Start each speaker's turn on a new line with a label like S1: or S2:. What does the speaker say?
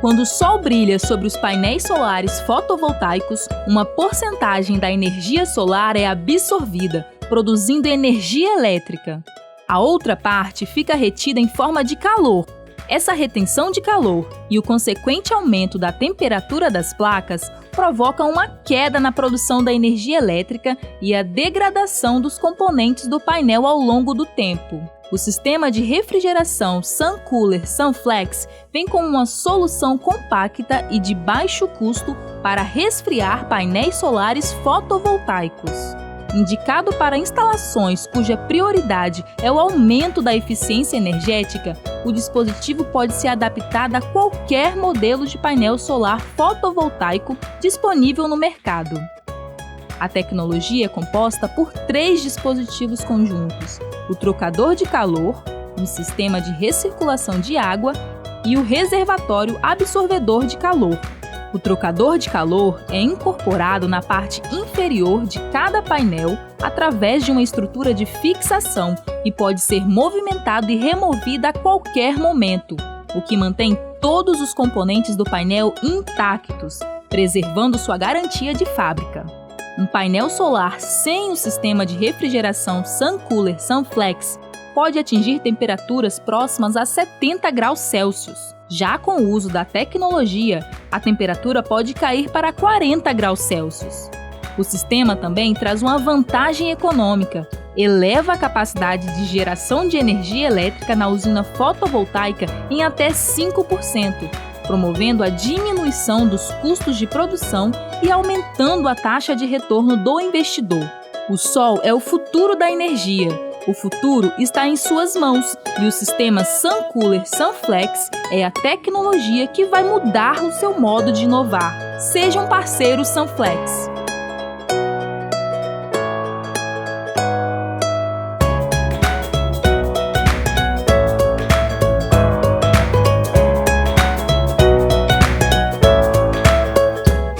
S1: Quando o sol brilha sobre os painéis solares fotovoltaicos, uma porcentagem da energia solar é absorvida, produzindo energia elétrica. A outra parte fica retida em forma de calor. Essa retenção de calor e o consequente aumento da temperatura das placas provocam uma queda na produção da energia elétrica e a degradação dos componentes do painel ao longo do tempo. O sistema de refrigeração SunCooler SunFlex vem com uma solução compacta e de baixo custo para resfriar painéis solares fotovoltaicos. Indicado para instalações cuja prioridade é o aumento da eficiência energética, o dispositivo pode ser adaptado a qualquer modelo de painel solar fotovoltaico disponível no mercado. A tecnologia é composta por 3 dispositivos conjuntos: o trocador de calor, um sistema de recirculação de água e o reservatório absorvedor de calor. O trocador de calor é incorporado na parte inferior de cada painel através de uma estrutura de fixação e pode ser movimentado e removido a qualquer momento, o que mantém todos os componentes do painel intactos, preservando sua garantia de fábrica. Um painel solar sem o sistema de refrigeração SunCooler SunFlex pode atingir temperaturas próximas a 70 graus Celsius. Já com o uso da tecnologia, a temperatura pode cair para 40 graus Celsius. O sistema também traz uma vantagem econômica: eleva a capacidade de geração de energia elétrica na usina fotovoltaica em até 5%, promovendo a diminuição dos custos de produção e aumentando a taxa de retorno do investidor. O sol é o futuro da energia. O futuro está em suas mãos e o sistema SunCooler SunFlex é a tecnologia que vai mudar o seu modo de inovar. Seja um parceiro SunFlex.